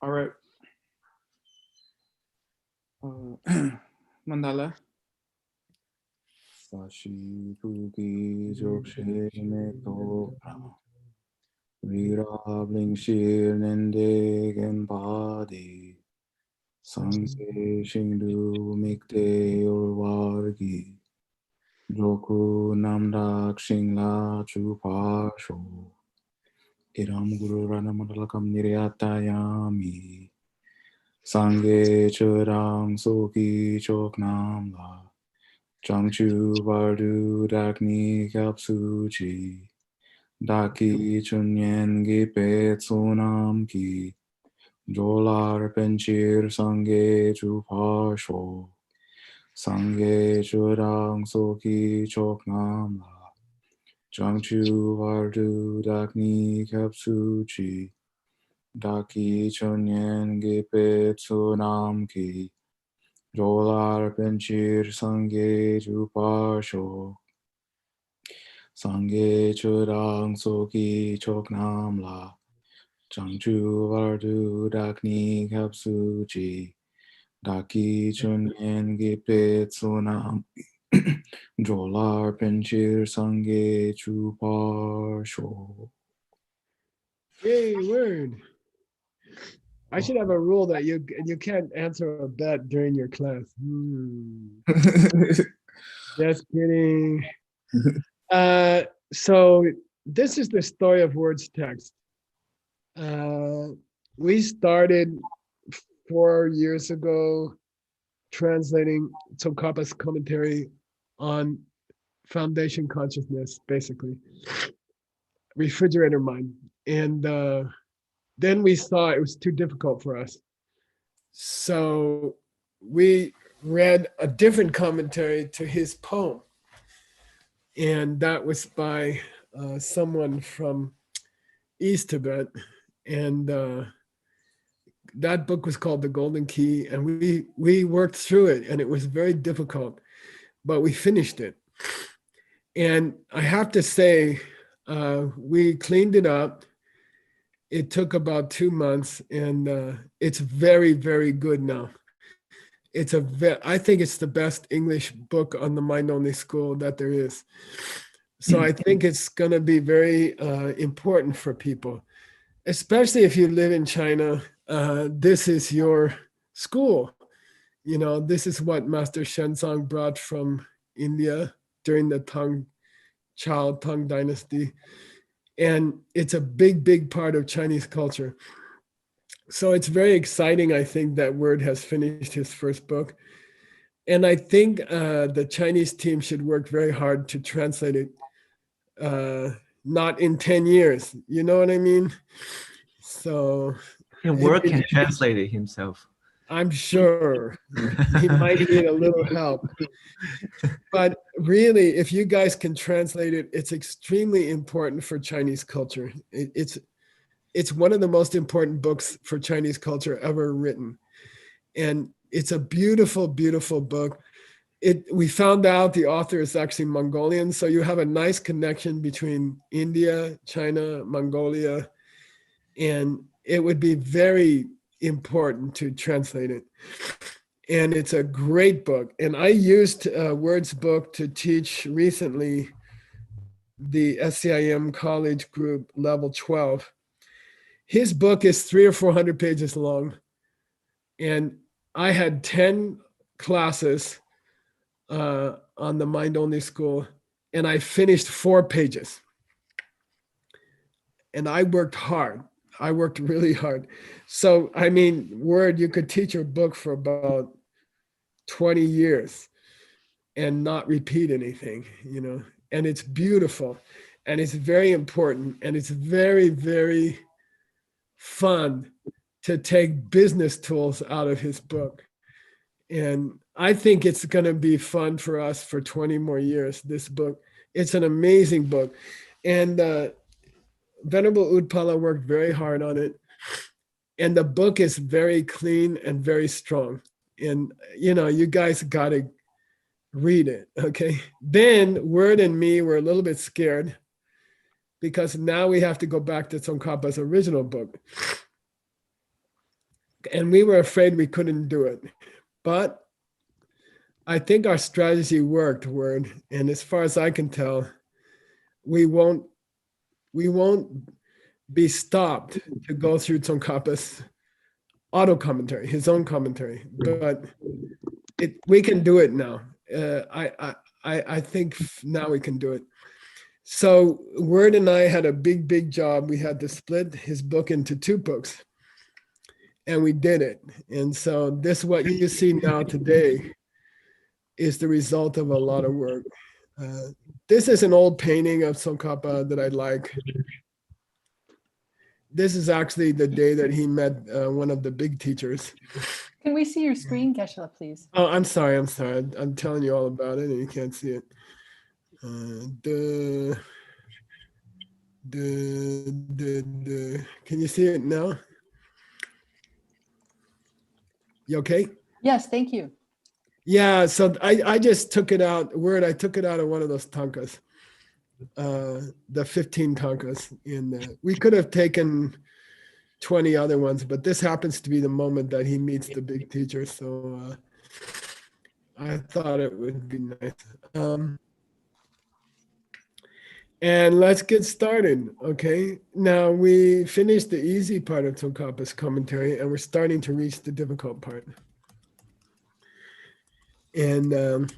All right. Mandala. Sashi Kuki Jokshe Meto Virabling Shir Nende Genpadi Sangye Shindu Mikte Urwargi Joku Namdak Shingla Chupasho Iram Guru Ranamadalakam Niryatayami Sangye Churang Soki Chok Namla Changchu Bardu Dakni Kapsuchi Daki Chunyen Gipe Tsunam Ki Jolar Penchir Sangye Chupasho Sangye Churang Soki Choknam La Changchu Bardu Dakni Kapsuchi Daki Chunyen Gipe Tsunam Ki Jolar Penchir Sangye Chupasho Sangye Churang Soki Choknam La Changchu Vardu Dakni Kapsuchi Daki Chunyen Gipe Tsunam Jolar Penchir Sangye Chupar Sho. Yay, word. I should have a rule that you can't answer a bet during your class. Just kidding. Uh, so this is the story of words text. Uh, we started 4 years ago translating Tsongkhapa's commentary on foundation consciousness, basically refrigerator mind, and then we saw it was too difficult for us, so we read a different commentary to his poem, and that was by someone from East Tibet, and that book was called The Golden Key, and we worked through it, and it was very difficult, but we finished it. And I have to say, we cleaned it up. It took about 2 months, and it's very, very good now. I think it's the best English book on the Mind Only School that there is. So I think it's going to be very important for people, especially if you live in China. This is your school. You know, this is what Master Shenzong brought from India during the Tang dynasty. And it's a big, big part of Chinese culture. So it's very exciting, I think, that Word has finished his first book. And I think the Chinese team should work very hard to translate it, not in 10 years. You know what I mean? So And Word can translate it himself. I'm sure he might need a little help. But really, if you guys can translate it, it's extremely important for Chinese culture. It's one of the most important books for Chinese culture ever written. And it's a beautiful, beautiful book. We found out the author is actually Mongolian, so you have a nice connection between India, China, Mongolia, and it would be very important to translate it. And it's a great book. And I used Word's book to teach recently the SCIM college group level 12. His book is 300 or 400 pages long. And I had 10 classes on the Mind Only School, and I finished 4 pages. And I worked hard. I worked really hard. So, I mean, Word, you could teach your book for about 20 years and not repeat anything, you know, and it's beautiful and it's very important and it's very, very fun to take business tools out of his book. And I think it's going to be fun for us for 20 more years, this book. It's an amazing book. And Venerable Utpala worked very hard on it. And the book is very clean and very strong. And, you know, you guys got to read it, okay? Then Word and me were a little bit scared because now we have to go back to Tsongkhapa's original book. And we were afraid we couldn't do it. But I think our strategy worked, Word. And as far as I can tell, we won't be stopped to go through Tsongkhapa's auto commentary, his own commentary. But we can do it now. I think now we can do it. So Word and I had a big job. We had to split his book into 2 books, and we did it. And so this, what you see now today, is the result of a lot of work. This is an old painting of Tsongkhapa that I like. This is actually the day that he met one of the big teachers. Can we see your screen, Geshe-la, please? Oh, I'm sorry. I'm telling you all about it and you can't see it. Can you see it now? You okay? Yes, thank you. Yeah, so I just took it out, Word, I took it out of one of those tankas, the 15 tankas. We could have taken 20 other ones, but this happens to be the moment that he meets the big teacher. So I thought it would be nice. And let's get started, okay? Now we finished the easy part of Tsongkhapa's commentary and we're starting to reach the difficult part. And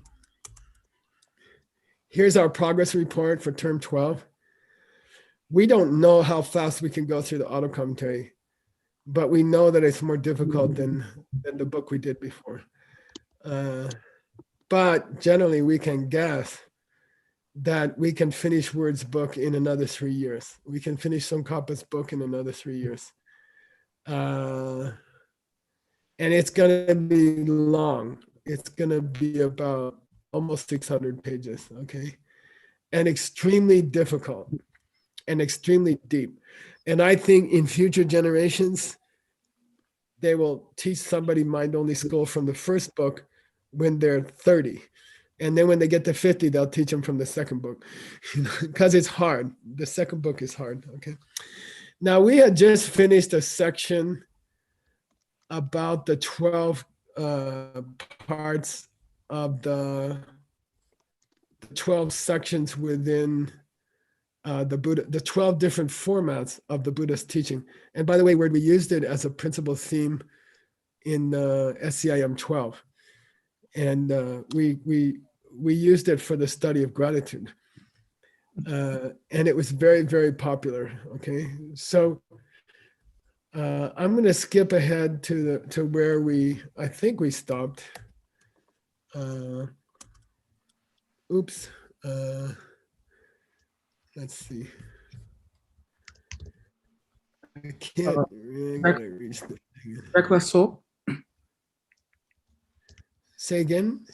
here's our progress report for term 12. We don't know how fast we can go through the auto commentary, but we know that it's more difficult than the book we did before. But generally we can guess that we can finish Word's book in another 3 years. We can finish Tsongkhapa's book in another 3 years. And it's gonna be long. It's gonna be about almost 600 pages, okay? And extremely difficult and extremely deep. And I think in future generations, they will teach somebody mind-only school from the first book when they're 30. And then when they get to 50, they'll teach them from the second book, because it's hard. The second book is hard, okay? Now we had just finished a section about the 12 parts of the 12 sections within the Buddha, the 12 different formats of the Buddha's teaching. And by the way, we used it as a principal theme in SCIM 12. And we used it for the study of gratitude. And it was very popular, okay? So I'm gonna skip ahead to where I think we stopped. Oops, let's see. I can't reach the thing. Reckless Soul. Say again?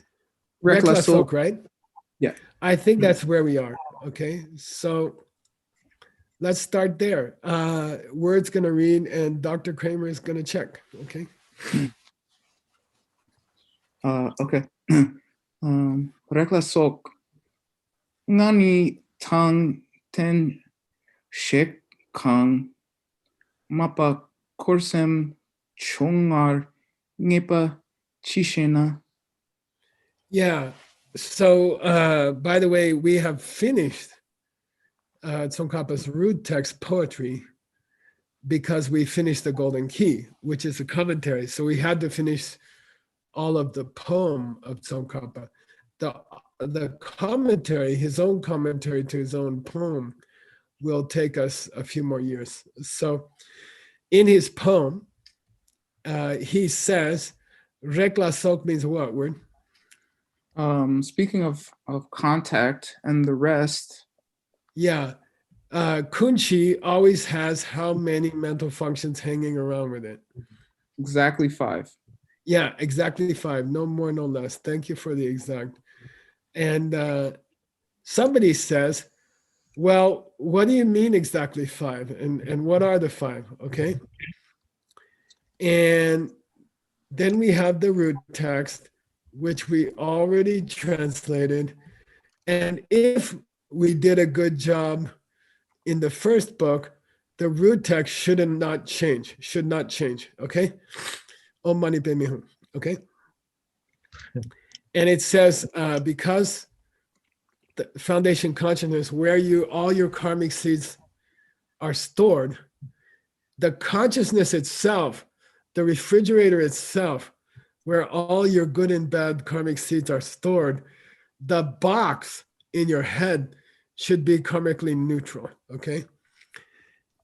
Reckless Soul, right? Yeah. I think that's where we are, okay? So let's start there. Word's gonna read and Dr. Kramer is gonna check, okay? Okay. Reckless Soul. Ngani tang ten shek kang mapa korsem chongar ngepa chishena. Yeah. So, by the way, we have finished Tsongkhapa's root text poetry because we finished the Golden Key, which is a commentary. So we had to finish all of the poem of Tsongkhapa. The commentary, his own commentary to his own poem, will take us a few more years. So in his poem, he says, Rekla Sok means what word? Speaking of contact and the rest. Yeah. Kunchi always has how many mental functions hanging around with it? Exactly 5. Yeah, exactly 5. No more, no less. Thank you for the exact. And somebody says, well, what do you mean exactly 5? And what are the 5? Okay. And then we have the root text, which we already translated. And if we did a good job in the first book, the root text should not change, okay? Om Mani Padme Hum, okay? And it says, because the foundation consciousness, where all your karmic seeds are stored, the consciousness itself, the refrigerator itself, where all your good and bad karmic seeds are stored, the box in your head should be karmically neutral, okay?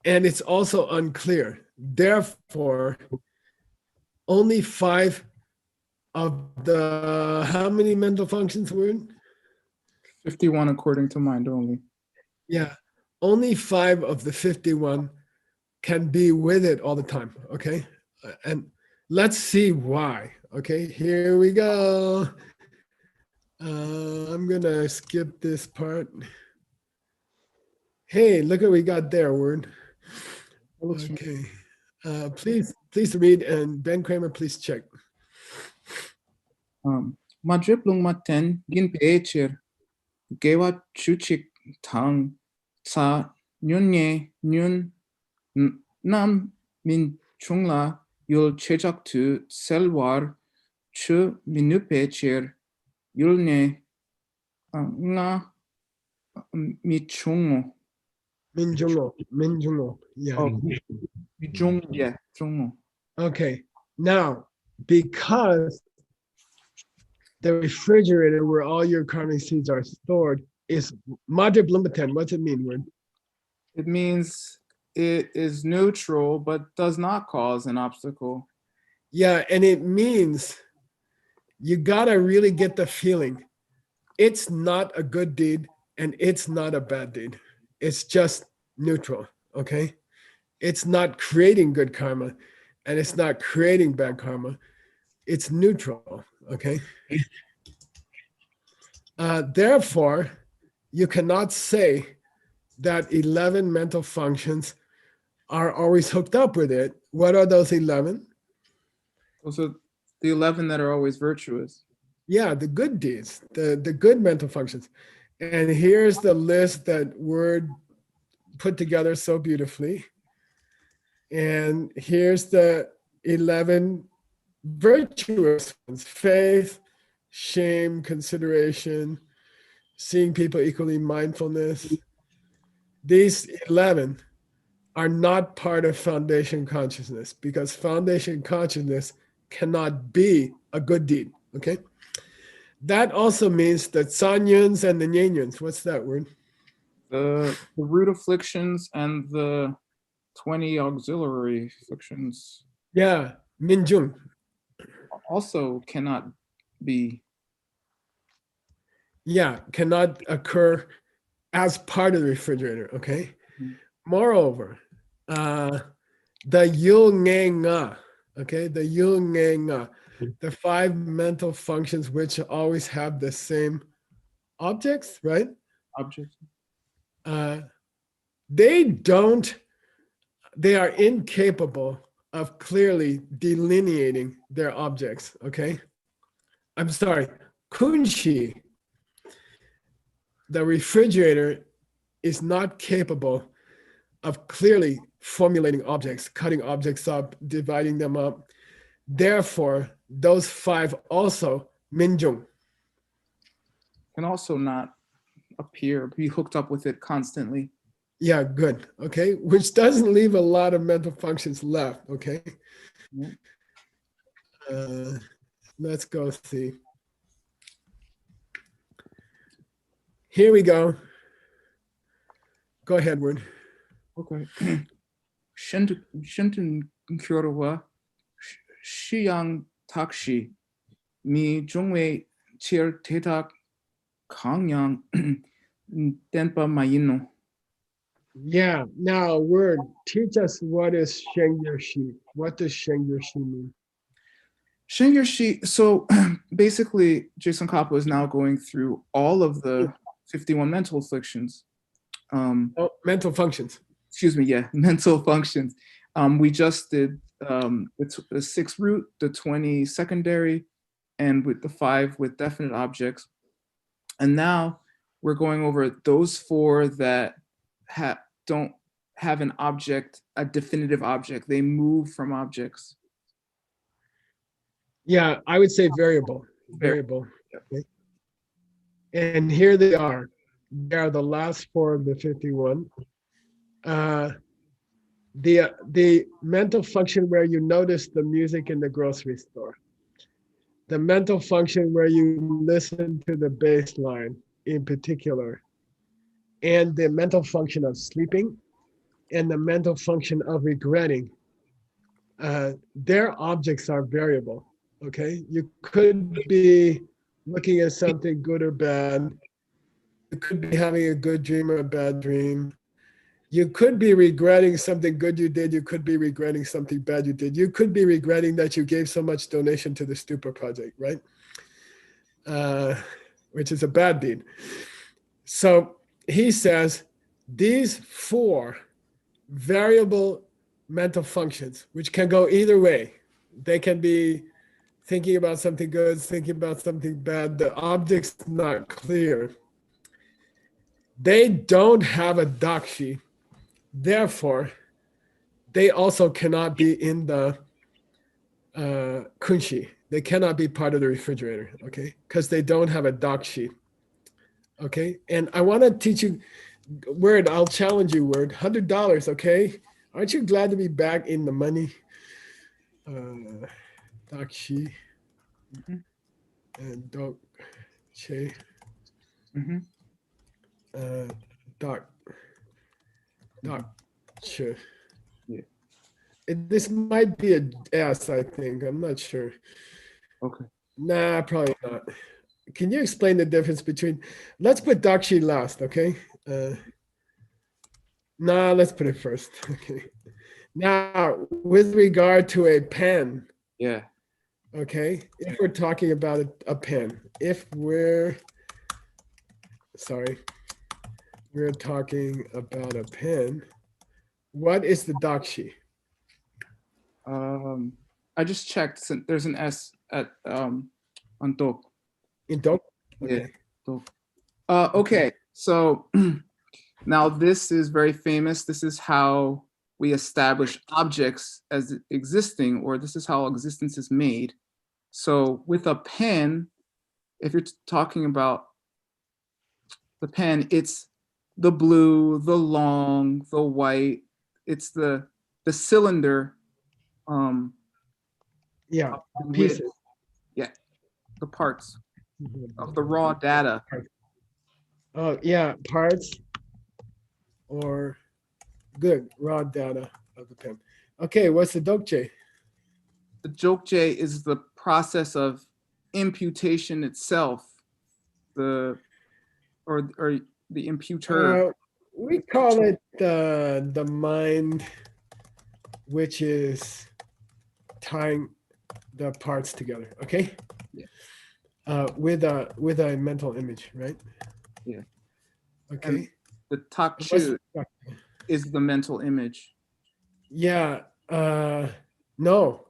And it's also unclear. Therefore, only 5 of the, how many mental functions were in? 51 according to mind only. Yeah, only 5 of the 51 can be with it all the time, okay? And let's see why, okay? Here we go. I'm gonna skip this part. Hey, look what we got there, word. It looks Okay. Please read, and Ben Kramer, please check. Madrip lung maten gin pecher gewa chuchik tang sa nyunye nyun nam min chungla yul chejak tu selwar chu minu pecher yulne nga mi chungo. Minjungo, yeah. Oh, mi chung, yeah, chungo. Okay, now, because the refrigerator where all your karmic seeds are stored is Madhya Blumbaten. What's it mean, word? It means it is neutral, but does not cause an obstacle. Yeah, and it means you gotta really get the feeling. It's not a good deed and it's not a bad deed. It's just neutral, okay? It's not creating good karma and it's not creating bad karma. It's neutral, okay? Therefore, you cannot say that 11 mental functions are always hooked up with it. What are those 11? Those are the 11 that are always virtuous. Yeah, the good deeds, the good mental functions. And here's the list that Word put together so beautifully. And here's the 11 virtuous ones: faith, shame, consideration, seeing people equally, mindfulness. These 11 are not part of foundation consciousness because foundation consciousness cannot be a good deed, okay? That also means that Sanyuns and the Nyenyuns, what's that word? The root afflictions and the 20 auxiliary afflictions Yeah, Minjung. also cannot be. Yeah, cannot occur as part of the refrigerator, okay? Mhm. Moreover, the Yungenga, okay, the Yungenga, the 5 mental functions which always have the same objects, right? Objects. They are incapable of clearly delineating their objects, okay? I'm sorry, Kunshi, the refrigerator, is not capable of clearly formulating objects, cutting objects up, dividing them up. Therefore, those 5 also, Minjung. Can also not appear, be hooked up with it constantly. Yeah, good. Okay, which doesn't leave a lot of mental functions left. Okay, Yeah. let's go see. Here we go. Go ahead, Word. Okay. Shinton Kyorawa Shiyang Takshi Mi Jungwei Chir Tetak Kangyang Denpa Mayino. Yeah. Now, Word, teach us what is Shengyurshi. What does Shengyurshi mean? Shingyurshi, so basically, Jason Kappa is now going through all of the 51 mental afflictions. Oh, mental functions. Excuse me, yeah, mental functions. We just did the 6 root, the 20 secondary, and with the 5 with definite objects. And now we're going over those 4 that don't have an object, a definitive object. They move from objects. Yeah, I would say variable. Variable. Okay. And here they are. They are the last four of the 51. The mental function where you notice the music in the grocery store. The mental function where you listen to the bass line in particular. And the mental function of sleeping and the mental function of regretting. Their objects are variable, okay? You could be looking at something good or bad. You could be having a good dream or a bad dream. You could be regretting something good you did. You could be regretting something bad you did. You could be regretting that you gave so much donation to the Stupa project, right? Which is a bad deed. So he says these four variable mental functions, which can go either way. They can be thinking about something good, thinking about something bad. The object's not clear. They don't have a dakshi. Therefore, they also cannot be in the kunshi. They cannot be part of the refrigerator, okay? Because they don't have a dakshi, okay? And I want to teach you, Word, I'll challenge you, Word. $100, okay? Aren't you glad to be back in the money? Dakshi and Dokche. Dokche. Yeah. This might be a S, I think. I'm not sure. Okay. Nah, probably not. Can you explain the difference between, let's put Dakshi last, okay? Nah, let's put it first. Okay. Now, with regard to a pen, Yeah. okay, if we're talking about a pen, we're talking about a pen, what is the dakshi? I just checked. There's an S at on Dok. In Dok? Yeah. Okay. Dok. Okay. So now this is very famous. This is how we establish objects as existing, or this is how existence is made. So with a pen, if you're talking about the pen, it's the blue, the long, the white. It's the cylinder. Yeah, the with- pieces. Yeah, the parts of the raw data. Oh, yeah, parts or good raw data of the pen. Okay, what's the dokche? The Jokje is the process of imputation itself, or the imputer. We call it the mind, which is tying the parts together. Okay. Yeah. With a mental image, right? Yeah. Okay. And the What's Takshu the- is the mental image. Yeah. No,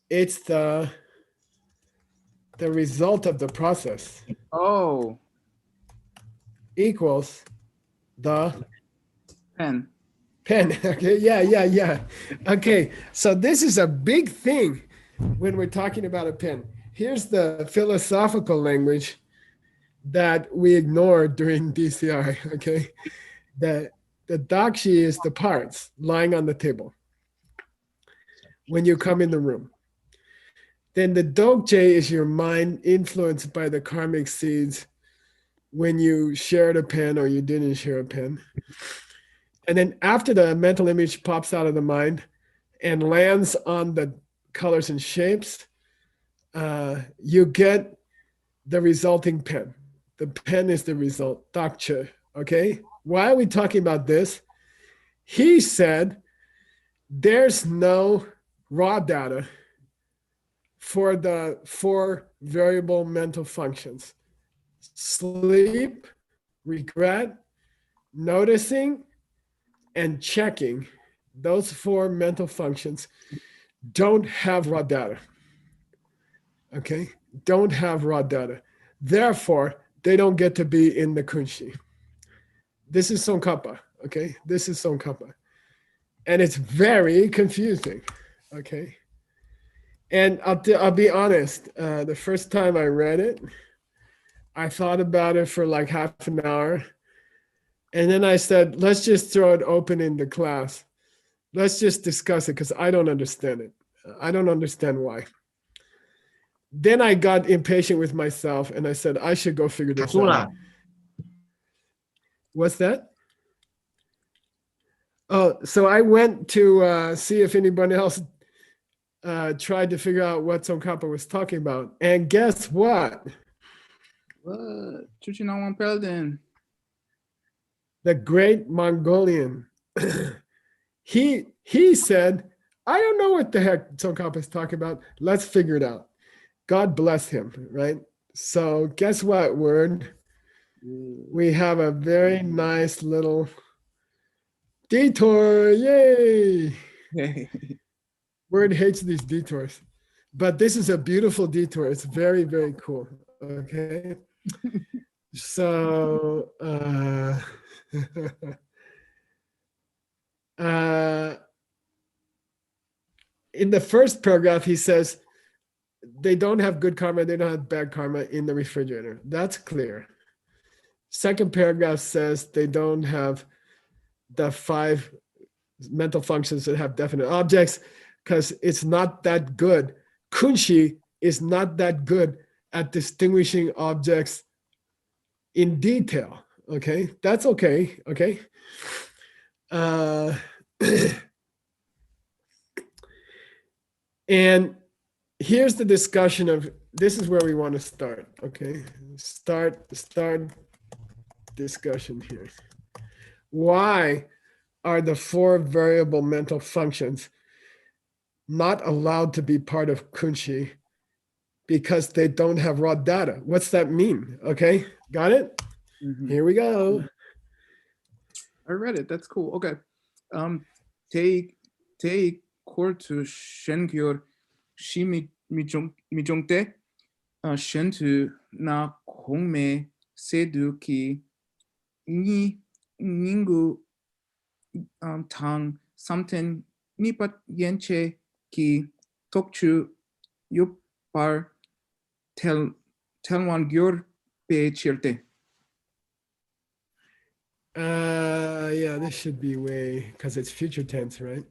it's the result of the process Oh, equals the pen. pen. Okay. Yeah. Okay. So this is a big thing when we're talking about a pen. Here's the philosophical language that we ignore during DCI. Okay. The dakshi is the parts lying on the table when you come in the room. Then the dokje is your mind influenced by the karmic seeds when you shared a pen or you didn't share a pen. And then after the mental image pops out of the mind and lands on the colors and shapes, you get the resulting pen. The pen is the result, dakche, okay? Why are we talking about this? He said there's no raw data for the four variable mental functions: sleep, regret, noticing, and checking. Those four mental functions don't have raw data. Okay? Don't have raw data. Therefore, they don't get to be in the kunshi. This is Tsongkhapa. Okay? This is Tsongkhapa. and it's very confusing. Okay. And I'll be honest, the first time I read it, I thought about it for like half an hour. And then I said, let's just throw it open in the class. Let's just discuss it because I don't understand it. I don't understand why. Then I got impatient with myself and I said, I should go figure this out. What's that? Oh, so I went to see if anybody else tried to figure out what Tsongkhapa was talking about. And guess what? What? Chuchinawang Peldin. The great Mongolian. he said, I don't know what the heck Tsongkhapa is talking about. Let's figure it out. God bless him, right? So guess what, Word? We have a very nice little detour. Yay! Hey. Word hates these detours, but this is a beautiful detour. It's very, very cool. Okay. So, in the first paragraph, he says, they don't have good karma, they don't have bad karma in the refrigerator. That's clear. Second paragraph says they don't have the 5 mental functions that have definite objects because it's not that good. Kunshi is not that good at distinguishing objects in detail. Okay, that's okay. Okay. And here's the discussion of, this is where we want to start. Okay, start discussion here. Why are the 4 variable mental functions not allowed to be part of Kunshi? Because they don't have raw data. What's that mean? Okay, got it? Mhm. Here we go. I read it. That's cool. Okay. Te kortu shenkyor shimi mijongte shentu na kongme sedu ki ni ningu tang samten nipat yenche ki tokchu yupar telwan gyor pe chirte. Yeah, this should be way, because it's future tense, right?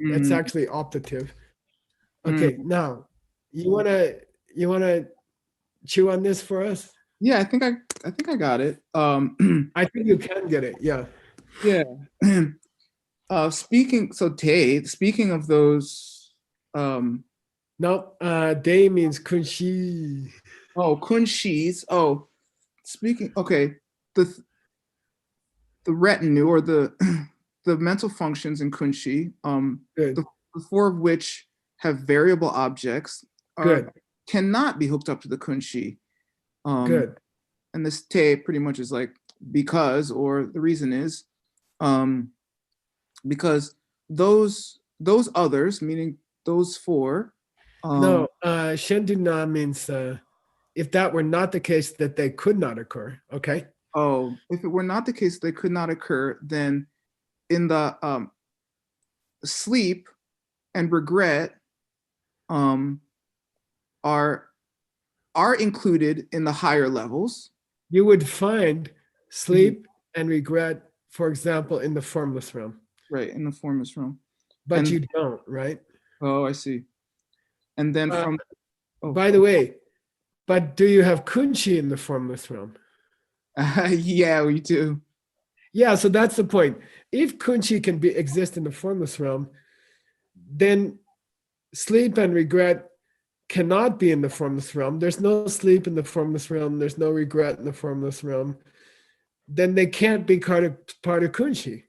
It's Mm. actually optative. Okay, now you wanna chew on this for us? Yeah, I think I got it. I think you can get it. Yeah. Yeah. Speaking of those, No, day means kunshi. kunshis. Oh, speaking. Okay, the retinue or the the mental functions in kunshi. Good. The 4 of which have variable objects Good. cannot be hooked up to the kunshi. Good. And this te pretty much is like because, or the reason is, because those others, meaning those 4. No, shenduna means if that were not the case, that they could not occur. Okay. Oh, if it were not the case, they could not occur, then in the sleep and regret are included in the higher levels. You would find sleep and regret, for example, in the formless realm. Right, in the formless realm. But And- you don't, right? Oh, I see. And then from By the way, but do you have kunshi in the formless realm? yeah, we do. Yeah, so that's the point. If kunshi can exist in the formless realm, then sleep and regret cannot be in the formless realm. There's no sleep in the formless realm. There's no regret in the formless realm. Then they can't be part of kunshi.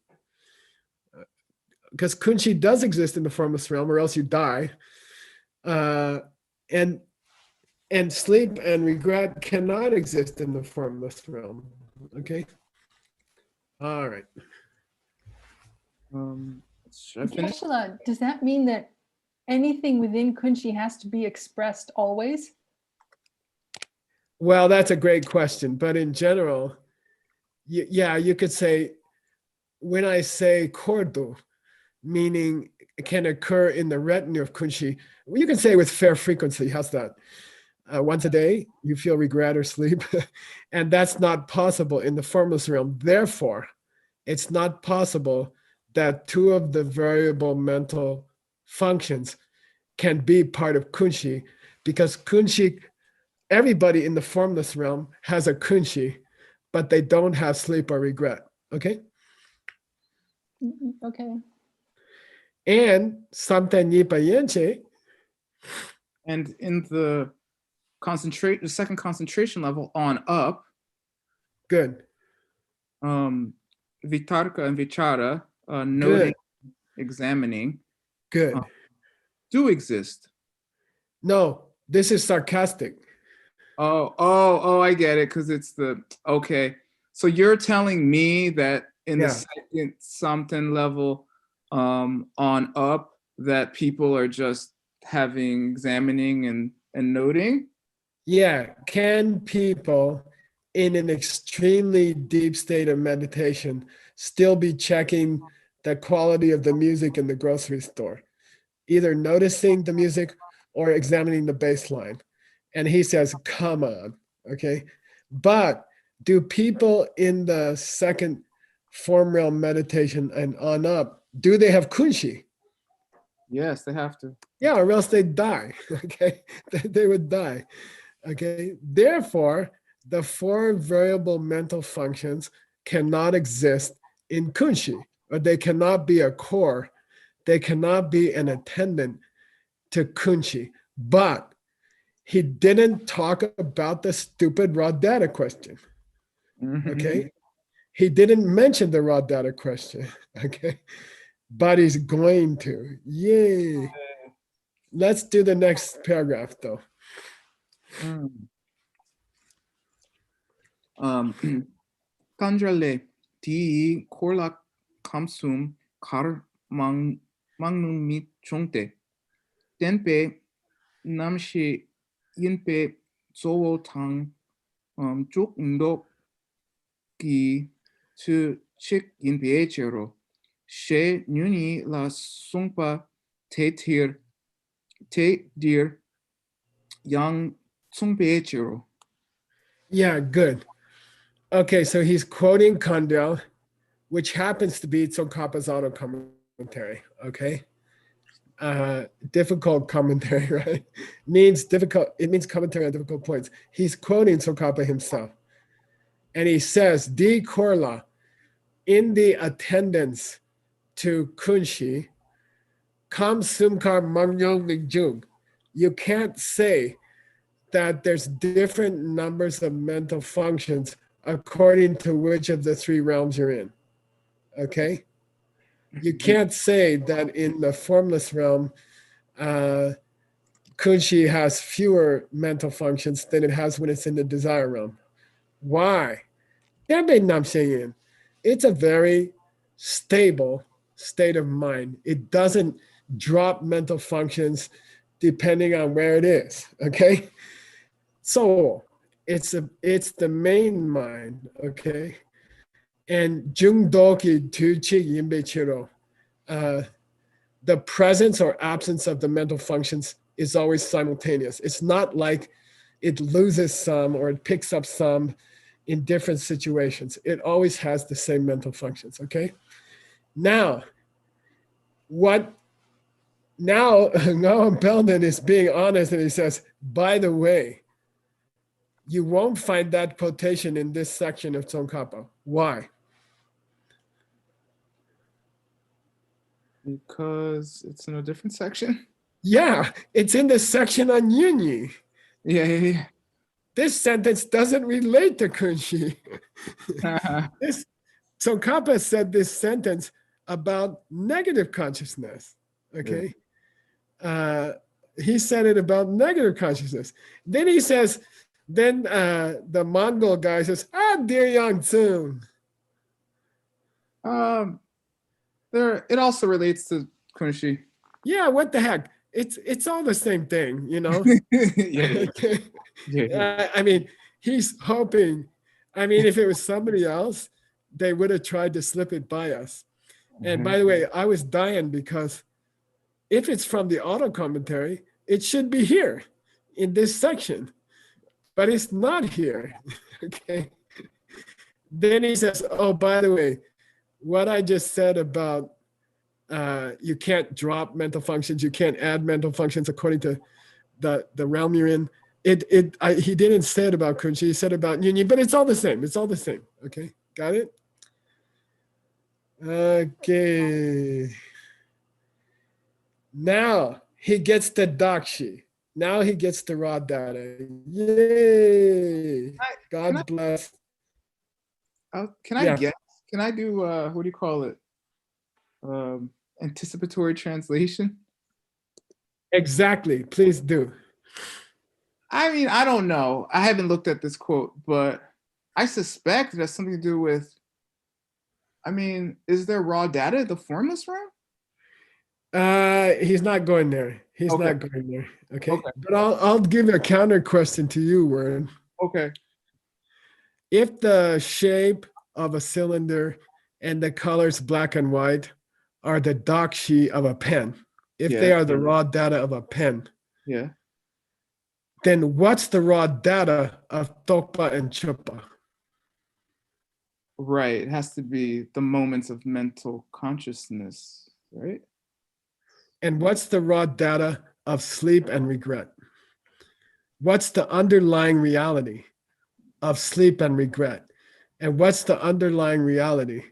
Because kunshi does exist in the formless realm, or else you die. And sleep and regret cannot exist in the formless realm. Okay. All right. Should I finish? Geshe-la, does that mean that anything within Kunshi has to be expressed always? Well, that's a great question. But in general, yeah, you could say, when I say kordu, meaning it can occur in the retinue of kunshi. You can say with fair frequency. How's that? Once a day, you feel regret or sleep. And that's not possible in the formless realm. Therefore, it's not possible that two of the variable mental functions can be part of kunshi, because kunshi, everybody in the formless realm has a kunshi, but they don't have sleep or regret. Okay? Okay. And samten nipa yenche, And in the second concentration level on up, good, vitarka and vichara, noting, examining, good. do exist. No, this is sarcastic. Oh, I get it, because it's okay. So you're telling me that in the Yeah. second something level on up, that people are just having examining and noting? Yeah, can people in an extremely deep state of meditation still be checking the quality of the music in the grocery store, either noticing the music or examining the bass line? And he says, come on, okay? But do people in the second form realm meditation and on up, do they have kunshi? Yes, they have to. Yeah, or else they'd die, okay? They would die. Okay, therefore, the four variable mental functions cannot exist in kunshi, or they cannot be a core, they cannot be an attendant to kunshi. But he didn't talk about the stupid raw data question. Okay, he didn't mention the raw data question. Okay, but he's going to. Yay! Let's do the next paragraph though. Kandrale di korlak kamsum kar mangnung mit chongte. Tenpe namshi yinpe zowo tang juk ndo ki tu chik yinpe echero. She nyuni la sungpa te dir yang tsungpe echero. Yeah, good. Okay, so he's quoting Kundal, which happens to be Tsongkhapa's auto commentary. Okay, difficult commentary, right? Means difficult. It means commentary on difficult points. He's quoting Tsongkhapa himself, and he says, "Di Korla, in the attendance to Kunshi, Kam Sumkar Mangyong Lingjung, you can't say that there's different numbers of mental functions according to which of the three realms you're in. Okay? You can't say that in the formless realm, Kunshi has fewer mental functions than it has when it's in the desire realm. Why? It's a very stable state of mind. It doesn't drop mental functions depending on where it is. Okay? So it's the main mind, okay? And Jungdoki Tu Chi Yinbe Chiro, the presence or absence of the mental functions is always simultaneous. It's not like it loses some or it picks up some in different situations. It always has the same mental functions, okay? Now Belden is being honest and he says, by the way, you won't find that quotation in this section of Tsongkhapa. Why? Because it's in a different section. Yeah, it's in the section on Yunyi. Yeah. This sentence doesn't relate to Kunshi. Tsongkhapa said this sentence about negative consciousness. Okay. He said it about negative consciousness. Then he says, the Mongol guy says, dear Yang Tsung. It also relates to Kunshi. Yeah, what the heck? It's all the same thing, you know? Yeah. I mean, he's hoping. I mean, if it was somebody else, they would have tried to slip it by us. And by the way, I was dying because if it's from the auto commentary, it should be here in this section, but it's not here. Okay. Then he says, oh, by the way, what I just said about you can't drop mental functions, you can't add mental functions according to the realm you're in. He didn't say it about Kunshi, he said about Yunyi, but it's all the same. It's all the same. Okay, got it? Okay. Now he gets the Dakshi. Now he gets the raw data. Yay! God bless. Can I Yeah. guess? Can I do what do you call it? Anticipatory translation? Exactly. Please do. I mean, I don't know. I haven't looked at this quote, but I suspect it has something to do with. I mean, is there raw data in the formless realm? He's not going there. He's Okay. not going there. Okay. Okay. But I'll give a counter question to you, Warren. Okay. If the shape of a cylinder and the colors black and white are the Dakshi of a pen, if they Yeah. are the raw data of a pen, Yeah. then what's the raw data of Tokpa and Chupa? Right. It has to be the moments of mental consciousness, right? And what's the raw data of sleep and regret? What's the underlying reality of sleep and regret? And what's the underlying reality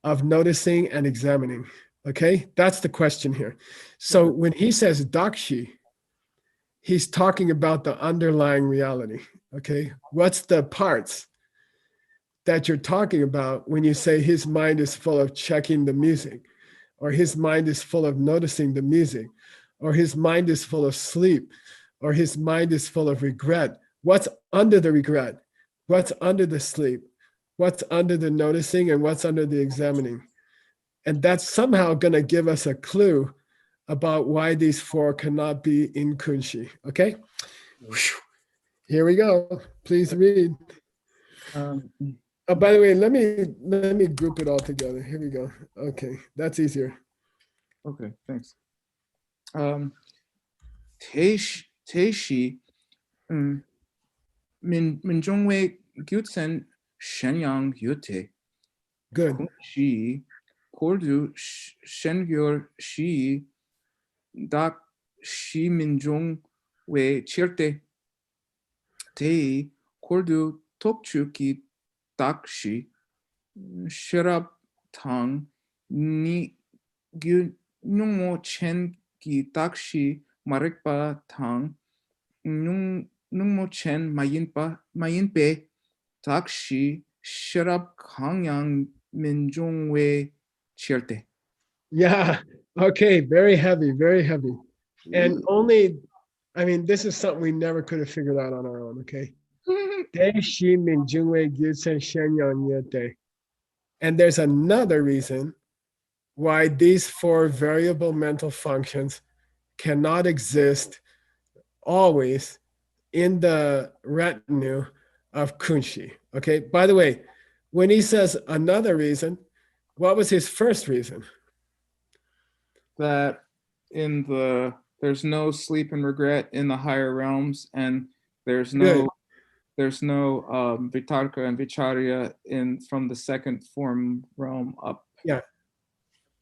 of noticing and examining? Okay, that's the question here. So when he says Dakshi, he's talking about the underlying reality. Okay, what's the parts that you're talking about when you say his mind is full of checking the music, or his mind is full of noticing the music, or his mind is full of sleep, or his mind is full of regret? What's under the regret? What's under the sleep? What's under the noticing, and what's under the examining? And that's somehow going to give us a clue about why these four cannot be in Kunshi. Okay? Whew. Here we go. Please read. Oh, by the way, let me group it all together. Here we go. Okay, that's easier. Okay, thanks. Teishi Minjongwei Gyutsen Shenyang Yute Good. Shi Kordu Shengyor Shi Dak Shi Minjong We Chirte Tei Kordu Tokchuki Dakshi Sherab Tang Ni Gyu Nyungmo Chen Ki Dakshi Marikpa Tang Nungmo Chen Mayinpe Dakshi Sherab Kangyang Minjongwe Chirte. Yeah. Okay. Very heavy. Very heavy. And only, I mean, this is something we never could have figured out on our own. Okay. De shi min jungwei gyutsen shenyang yete. And there's another reason why these four variable mental functions cannot exist always in the retinue of Kunshi. Okay. By the way, when he says another reason, what was his first reason? That there's no sleep and regret in the higher realms, and there's no vitarka and vicharya from the second form realm up. Yeah.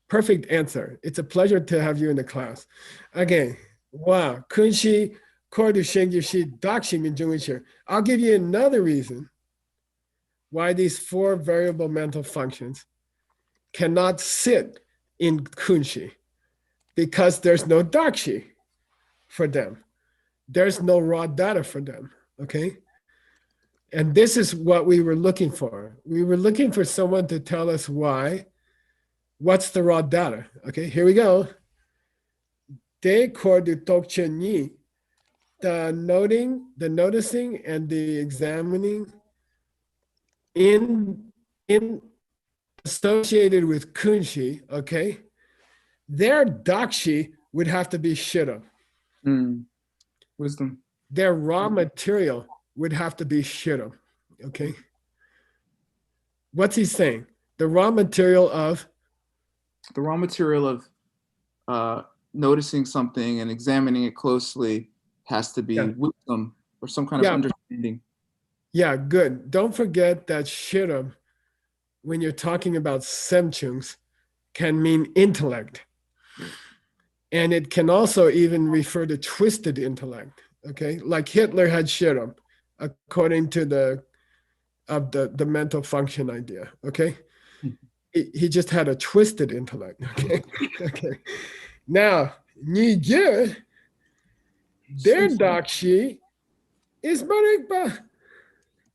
Perfect answer. It's a pleasure to have you in the class. Okay. Wow. Kunshi, Kordu Shengyu Dakshi Minjungishir. I'll give you another reason why these four variable mental functions cannot sit in Kunshi, because there's no Dakshi for them. There's no raw data for them. Okay. And this is what we were looking for. We were looking for someone to tell us why. What's the raw data? Okay, here we go. De kordu tokche ni. The noticing, and the examining in associated with Kunshi, okay, their Dakshi would have to be Shira. Wisdom. Their raw material would have to be Shira, okay? What's he saying? The raw material of the raw material of noticing something and examining it closely has to be Yeah. wisdom or some kind Yeah. of understanding. Yeah, good. Don't forget that shiram, when you're talking about semchungs, can mean intellect. And it can also even refer to twisted intellect. Okay, like Hitler had shiram, according to the mental function idea. Okay, he just had a twisted intellect. Okay, okay. Now, Nijie, their dakshi is marikba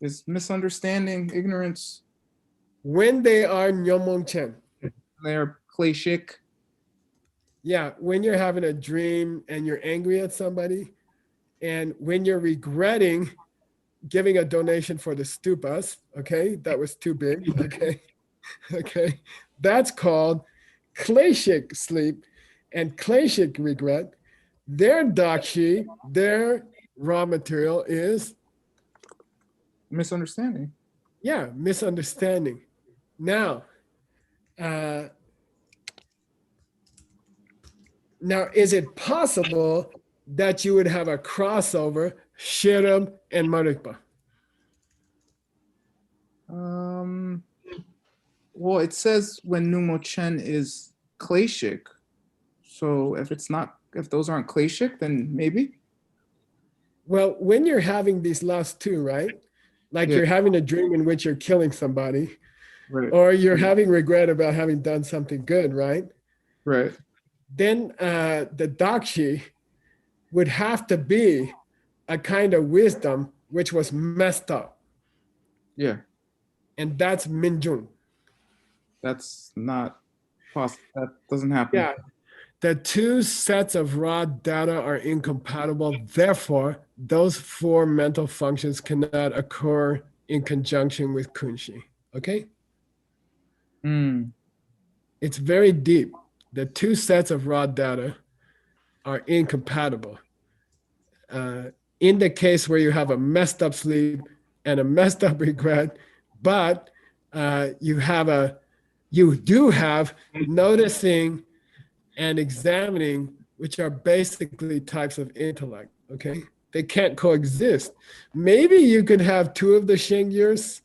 Is misunderstanding, ignorance. when they are nyomongchen. They're kleshik. Yeah, when you're having a dream and you're angry at somebody, and when you're regretting giving a donation for the stupas, okay, that was too big, okay, okay, that's called kleshik sleep and kleshik regret. Their dakshi, their raw material is, Misunderstanding. yeah, misunderstanding. Now, now, is it possible that you would have a crossover, shiram and marikpa? Well, it says when Numo Chen is kleshik. So if those aren't kleshik, then maybe. Well, when you're having these last two, right? Like Yeah. you're having a dream in which you're killing somebody, Right. or you're having regret about having done something good, right? Right. Then the dakshi would have to be a kind of wisdom which was messed up, Yeah. and that's minjung. That's not possible. That doesn't happen. Yeah, the two sets of raw data are incompatible. Therefore, those four mental functions cannot occur in conjunction with kunshi. Okay? Mm. It's very deep. The two sets of raw data are incompatible. In the case where you have a messed up sleep and a messed up regret, but you do have noticing and examining, which are basically types of intellect. Okay, they can't coexist. Maybe you could have two of the shengyurs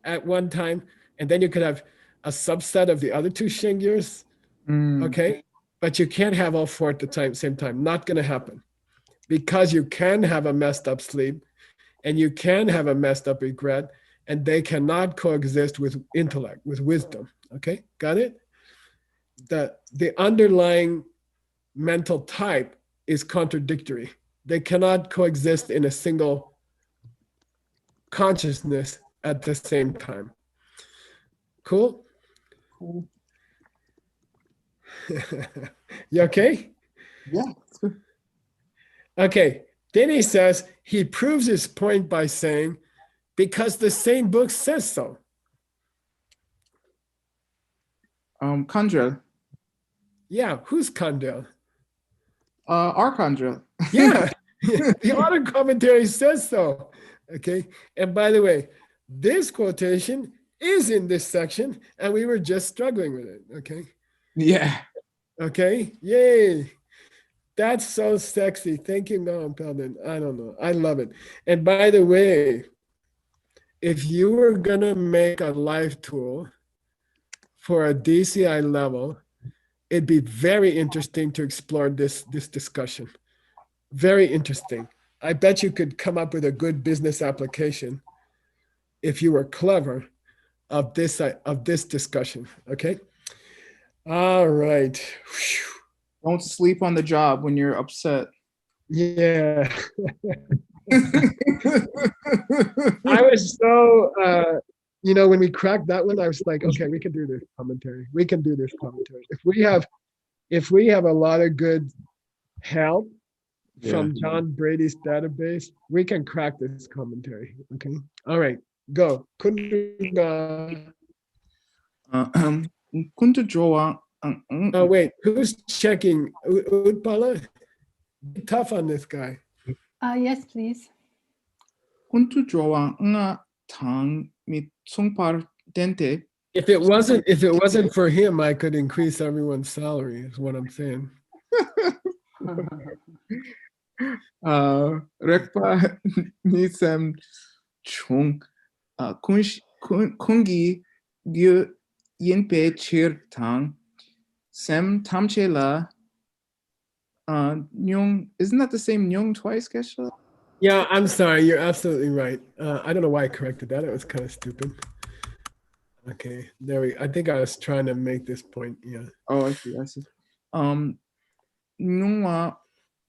at one time, and then you could have a subset of the other two shengyurs. Mm. Okay, but you can't have all four at the same time. Not going to happen, because you can have a messed up sleep and you can have a messed up regret, and they cannot coexist with intellect, with wisdom. Okay, got it? The underlying mental type is contradictory. They cannot coexist in a single consciousness at the same time. Cool? Cool. You okay? Yeah. That's good. Okay. Then he says he proves his point by saying, because the same book says so. Kandrel. Yeah, who's Kandel? Our Kandrel. Yeah, the author commentary says so. Okay. And by the way, this quotation is in this section, and we were just struggling with it. Okay. Yeah. Okay. Yay. That's so sexy. Thank you, Noam Peldon. I don't know. I love it. And by the way, if you were going to make a live tool for a DCI level, it'd be very interesting to explore this discussion. Very interesting. I bet you could come up with a good business application if you were clever of this discussion. Okay. All right. Whew. Don't sleep on the job when you're upset. Yeah. I was so when we cracked that one, I was like, okay, we can do this commentary. We can do this commentary. If we have a lot of good help from John Brady's database, we can crack this commentary. Okay. All right. Go. Kunduga. Kuntu Joa. Oh, wait. Who's checking? Utpala? Be tough on this guy. Yes, please. Kuntu Joa nga tang mit sungpar dente If it wasn't for him, I could increase everyone's salary, is what I'm saying. Rekpa nisem chung kungi gyu yinpe chir tang sem tamche la nyung. Isn't that the same nyung twice, Geshe? Yeah, I'm sorry. You're absolutely right. I don't know why I corrected that. It was kind of stupid. Okay, I think I was trying to make this point. Yeah. Oh, I see. Nyungwa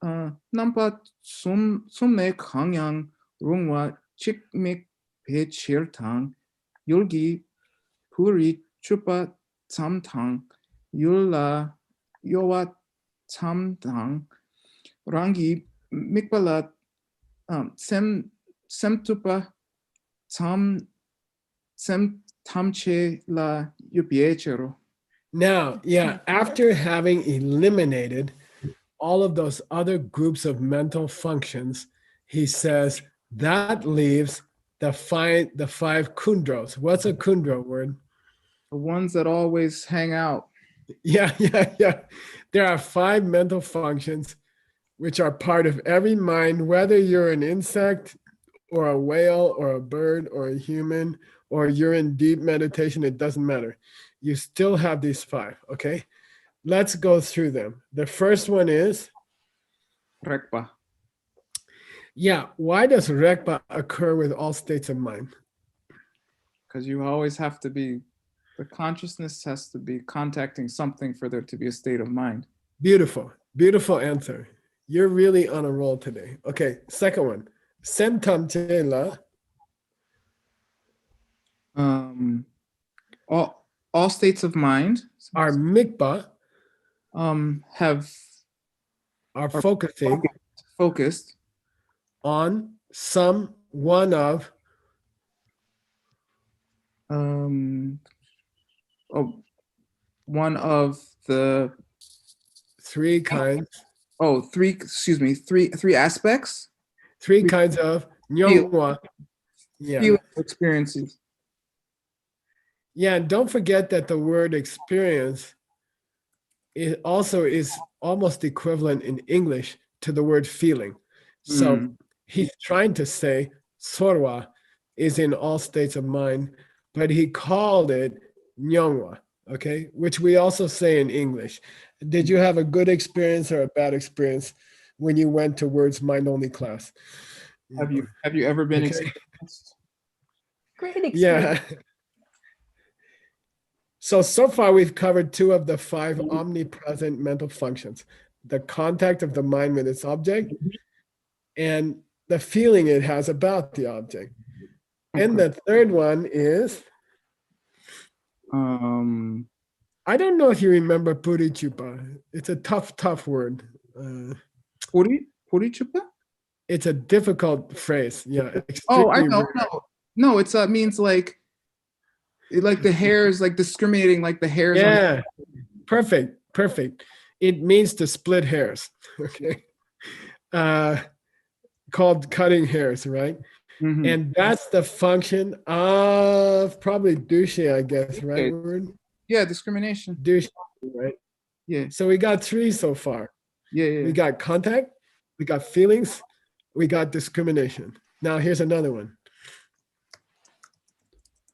nampa summe kangyang rungwa chikmik pe chir tang yulgi puri chupa tsamtang yulla yowa tsamtang rangi mikbala semtupa sem tamche la yupiechero. Now, yeah, after having eliminated all of those other groups of mental functions, he says that leaves the five kundros. What's a kundro word? The ones that always hang out. Yeah. There are 5 mental functions which are part of every mind, whether you're an insect or a whale or a bird or a human or you're in deep meditation, it doesn't matter. You still have these 5, okay? Let's go through them. The first one is? Rekpa. Yeah, why does Rekpa occur with all states of mind? Because you always have to be, the consciousness has to be contacting something for there to be a state of mind. Beautiful answer. You're really on a roll today. Okay, second one. Sentam Chela. All states of mind Are Mikpa, are focusing focused on some one of one of the 3 kinds. three aspects. 3 kinds of Nyongwa. Yeah. Feeling experiences. Yeah, and don't forget that the word experience is almost equivalent in English to the word feeling. So he's trying to say Sorwa is in all states of mind, but he called it Nyongwa, okay, which we also say in English. Did you have a good experience or a bad experience when you went to Words Mind Only class? Have you ever been Okay. experienced? Great experience. Yeah. So far we've covered 2 of the 5 omnipresent mental functions: the contact of the mind with its object and the feeling it has about the object. And the third one is, I don't know if you remember Purichupa. It's a tough word. Purichupa? It's a difficult phrase. Yeah. Oh, I extremely know. rare. No, it's means like the hairs, like discriminating, like the hairs. Yeah. Perfect. It means to split hairs. Okay. Called cutting hairs, right? Mhm. And that's the function of probably douche, I guess, right? Word? Yeah, discrimination. Douche, right? Yeah. So we got 3 so far. Yeah. We got contact, we got feelings, we got discrimination. Now here's another one.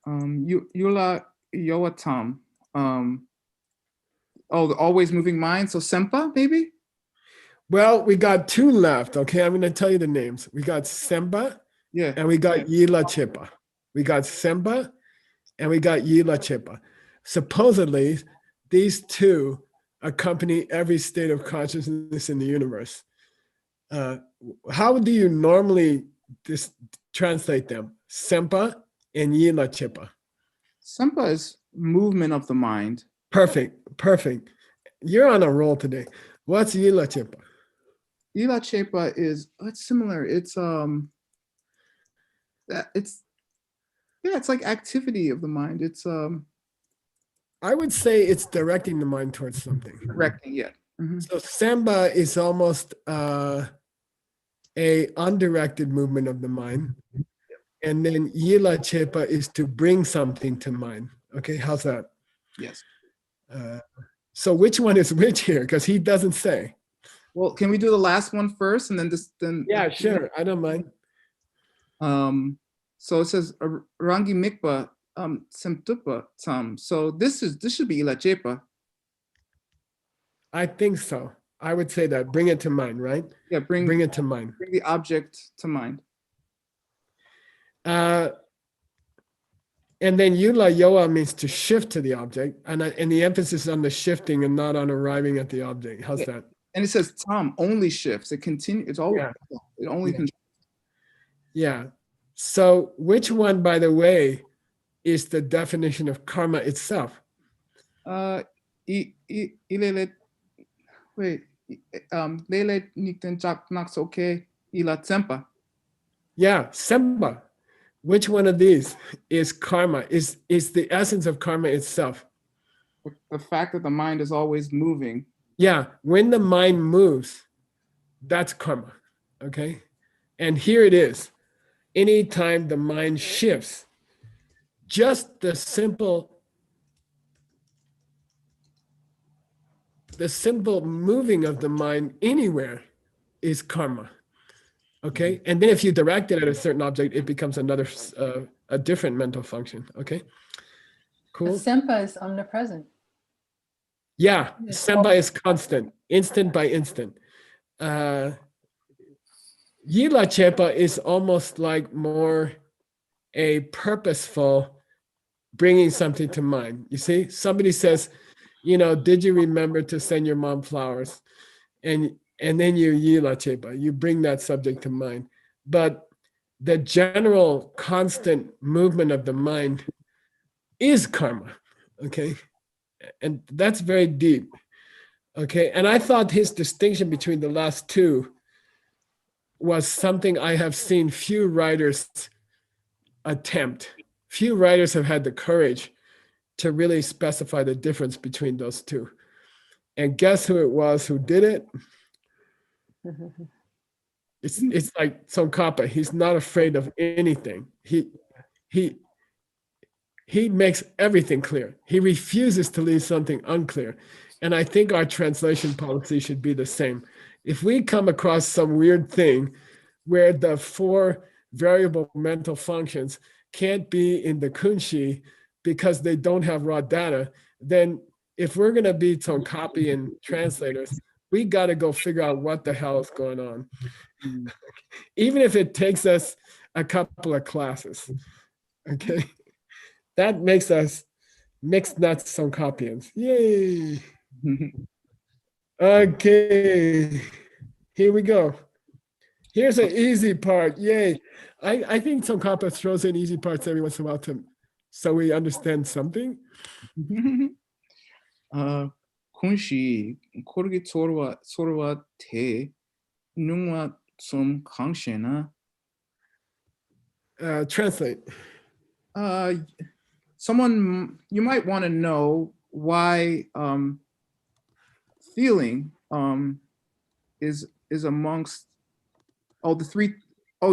Yula Yoatam. The always moving mind. So Sempa, maybe? Well, we got 2 left. Okay, I'm going to tell you the names. We got Semba Yeah. and we got Yila Chipa. We got Semba and we got Yila Chipa. Supposedly, these 2 accompany every state of consciousness in the universe. How do you normally translate them? Sempa and Yila Chipa. Sempa is movement of the mind. Perfect. You're on a roll today. What's Yila Chipa? Yila Chepa is it's similar. It's it's like activity of the mind. It's I would say it's directing the mind towards something. directing. Yeah. Mhm. So Samba is almost a undirected movement of the mind. And then Yila Chepa is to bring something to mind. Okay, how's that? Yes. So which one is which here? Because he doesn't say. Well, can we do the last one first and then this then? Yeah, sure. I don't mind. So it says Rangi Mikpa Semtupa Tam. So this should be Ila Chepa. I think so. I would say that. Bring it to mind, right? Yeah, bring Bring it to mind. the object to mind. And then Yula Yoa means to shift to the object, and the emphasis on the shifting and not on arriving at the object. How's Yeah. that? And it says Tam only shifts. It continue. It's all. Yeah. It only. Yeah. Yeah. So which one, by the way, is the definition of karma itself? Ilele. Wait. Lele nikten jak naks okay. Ila Tsempa. Yeah, semba. Which one of these is karma? Is the essence of karma itself? The fact that the mind is always moving. Yeah, when the mind moves, that's karma. Okay, and here it is. Anytime the mind shifts, just the simple moving of the mind anywhere is karma. Okay, and then if you direct it at a certain object, it becomes another a different mental function. Okay, cool. Sempa is omnipresent. Yeah, Yes. semba is constant, instant by instant. Yila chepa is almost like more a purposeful bringing something to mind. You see, somebody says, did you remember to send your mom flowers? And then you yila chepa, you bring that subject to mind. But the general constant movement of the mind is karma, okay? And that's very deep, okay? And I thought his distinction between the last two was something I have seen few writers attempt. Few writers have had the courage to really specify the difference between those two. And guess who it was who did it? It's like Tsongkhapa. He's not afraid of anything. He makes everything clear. He refuses to leave something unclear. And I think our translation policy should be the same. If we come across some weird thing where the 4 variable mental functions can't be in the kunshi because they don't have raw data, then if we're going to be Tsongkhapi and translators, we got to go figure out what the hell is going on. Even if it takes us a couple of classes. Okay. That makes us mixed nuts Tsongkhapians. Yay. Okay. Here we go. Here's an easy part. Yay. I think Tsongkhapa throws in easy parts every once in a while so we understand something. Kunshi korgi sorwa te nungwa sum kangshena. Translate. Someone, you might want to know why feeling is amongst the three.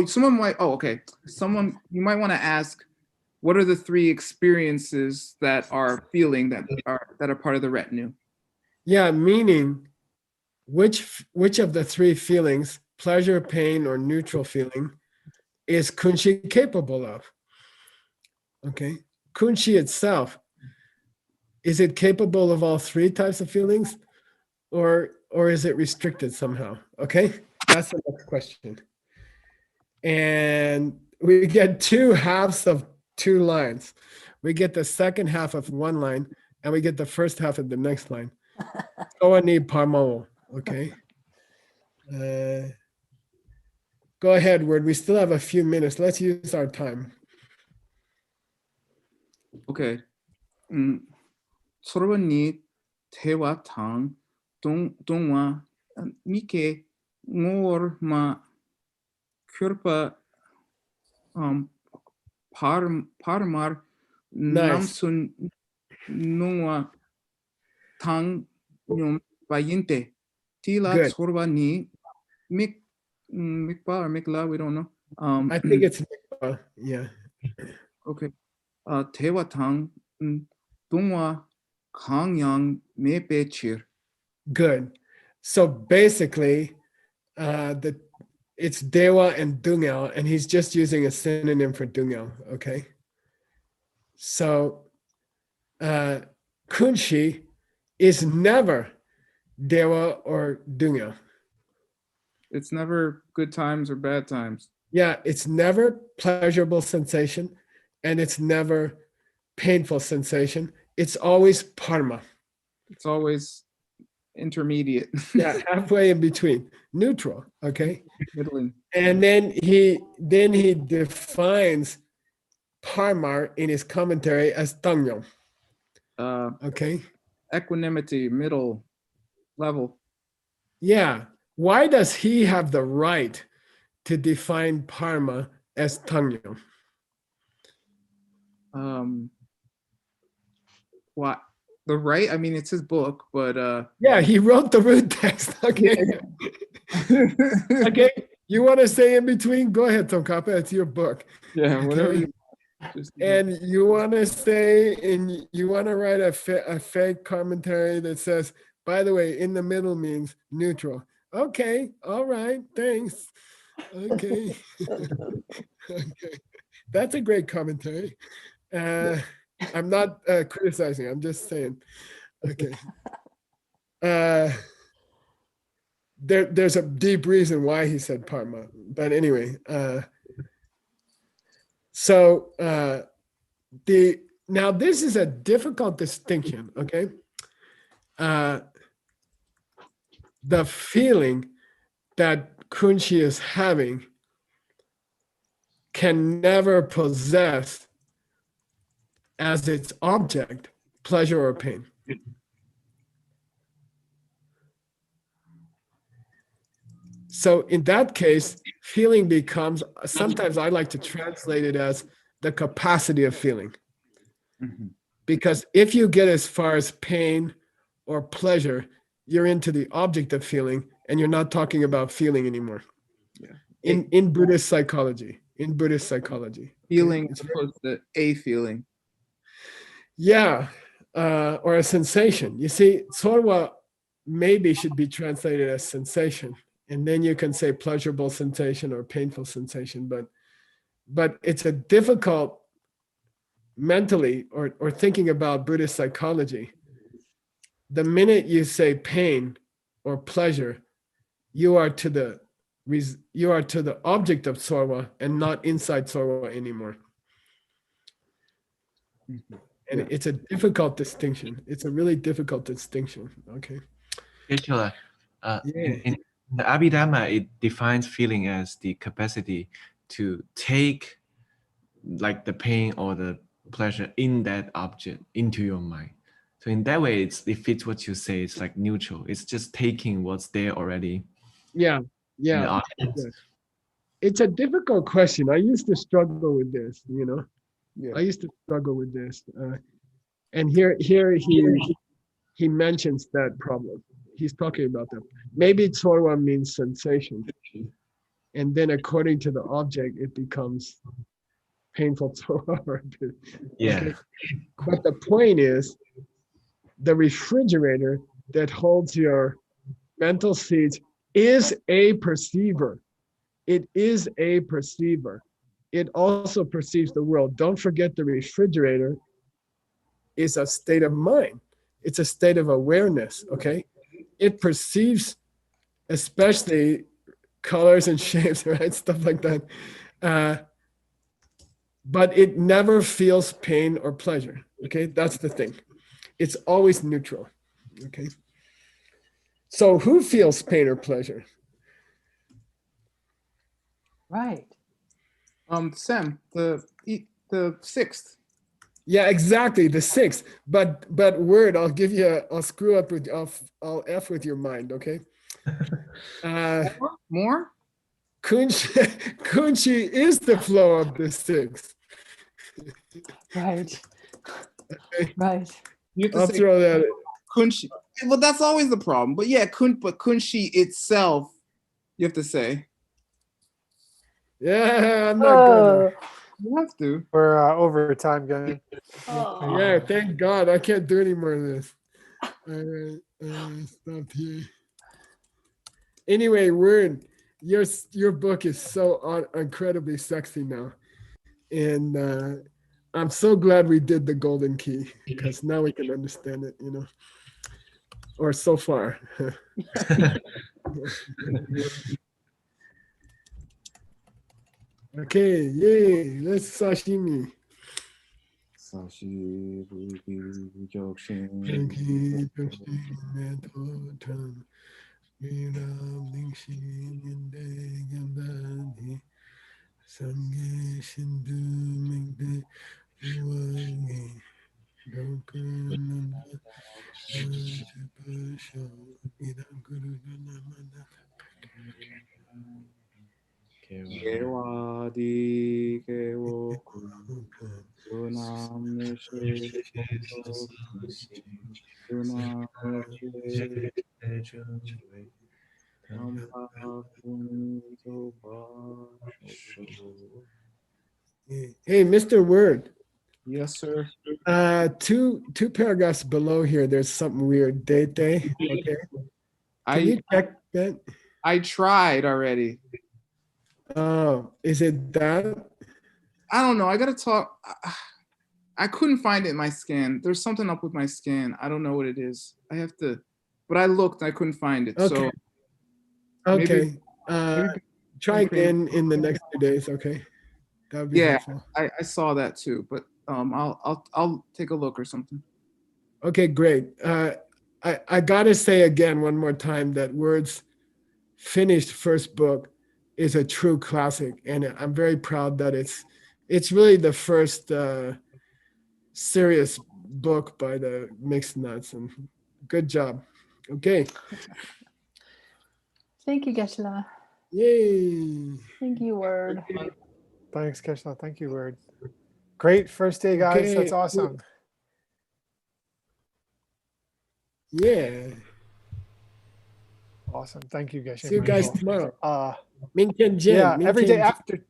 Someone, you might want to ask, what are the 3 experiences that are feeling that are part of the retinue? Yeah, meaning which of the 3 feelings, pleasure, pain, or neutral feeling, is kunshi capable of? Okay, kunshi itself, is it capable of all 3 types of feelings, or is it restricted somehow? Okay, that's the next question. And we get 2 halves of 2 lines. We get the second half of 1 line, and we get the first half of the next line. Soani parmo. Okay. Go ahead, Word. We still have a few minutes. Let's use our time. Okay. Sorobani tewa tang dongwa mike ngor ma kurpa parmar Nice. namsun nungwa tang nyum bayinte tila Good. sorobani mikpa or mikla, we don't know. I think it's yeah. okay. Tewa tang 동화 강양 매배칠. Good. So basically, it's Dewa and Dungao, and he's just using a synonym for Dungao. Okay. So Kunshi is never Dewa or Dungao. It's never good times or bad times. Yeah, it's never pleasurable sensation, and it's never painful sensation. It's always Parma. It's always intermediate. Yeah, halfway in between, neutral. Okay. Middling. And then he defines Parmar in his commentary as Tangyong. Okay. Equanimity, middle level. Yeah. Why does he have the right to define Parma as Tangyong? What the right? I mean, it's his book, but Yeah, he wrote the root text. Okay. Okay. You want to say in between? Go ahead, Tomkapa. It's your book. yeah, whatever. Okay. And you want to say, and you want to write a fake commentary that says, by the way, in the middle means neutral. Okay. All right. Thanks. Okay. Okay. That's a great commentary. I'm not criticizing. I'm just saying. Okay. There's a deep reason why he said Parma, but anyway. So now this is a difficult distinction. Okay. The feeling that Kunshi is having can never possess as its object pleasure or pain. So in that case, feeling becomes, sometimes I like to translate it as the capacity of feeling. Mhm. Because if you get as far as pain or pleasure, you're into the object of feeling and you're not talking about feeling anymore. Yeah. In Buddhist psychology, okay? Feeling It's as opposed to a feeling. Yeah, or a sensation. You see, Sorwa maybe should be translated as sensation, and then you can say pleasurable sensation or painful sensation, but it's a difficult mentally or thinking about Buddhist psychology. The minute you say pain or pleasure, you are to the object of Sorwa and not inside Sorwa anymore. Mhm. And it's a difficult distinction. It's a really difficult distinction. Okay. Actually, Yeah. in the Abhidhamma, it defines feeling as the capacity to take like the pain or the pleasure in that object into your mind. So in that way, it fits what you say. It's like neutral. It's just taking what's there already. Yeah. in the Yeah. object. Yeah. It's a difficult question. I used to struggle with this, you know. Yeah. I used to struggle with this. And here he mentions that problem. He's talking about that. Maybe Tsorwa means sensation. And then according to the object, it becomes painful Tsorwa. Yeah. Okay. But the point is, the refrigerator that holds your mental seeds is a perceiver. It is a perceiver. It also perceives the world. Don't forget the refrigerator is a state of mind. It's a state of awareness, okay? It perceives especially colors and shapes, right? Stuff like that. But it never feels pain or pleasure, okay? That's the thing. It's always neutral, okay? So who feels pain or pleasure? Right. Sam, the sixth. Yeah, exactly, the sixth. But word, I'll screw up with, I'll F with your mind, okay? More? Kunchi is the flow of the sixth. Right. Okay. Right. You have to I'll say throw that in. kunshi. Well, that's always the problem. But yeah, kunshi itself, you have to say. Yeah, I'm not good. You have to. We're over time, Gunnar. Oh. Yeah, thank God. I can't do any more of this. All right, stop here. Anyway, Word, your book is so incredibly sexy now. And I'm so glad we did the golden key because now we can understand it, you know. Or so far. Okay, yay, let's sashimi. Gewadi gewoku unameshe unameshe ampakunito basho. Hey, Mr. Word. Yes, sir. Two paragraphs below here, there's something weird. Date. Okay. Can you check that? I tried already. Oh, is it that? I don't know. I gotta talk. I couldn't find it in my scan. There's something up with my scan. I don't know what it is. I have to, but I looked. I couldn't find it. Okay. So Okay. maybe Try again in the next 2 days. Okay. That would be yeah, helpful. I saw that too. But I'll take a look or something. Okay, great. I gotta say again one more time that Word's finished first book is a true classic, and I'm very proud that it's really the first serious book by the Mixed Nuts, and good job. Okay, Thank you, Geshe-la. yay! Thank you, Word. Thanks, Geshe-la. Thank you, Word. Great first day, guys. Okay. That's awesome. Yeah. Awesome. Thank you, Geshe. See you guys tomorrow. Ming-Tian Jian. Yeah, every day Ming-Tian Jian. after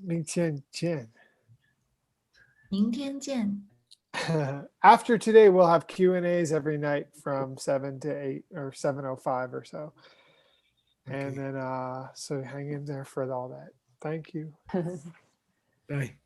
Ming-Tian Jian. 明天见。 After today, we'll have Q&As every night from 7 to 8 or 7:05 or so. And Okay. then, so hang in there for all that. Thank you. Bye.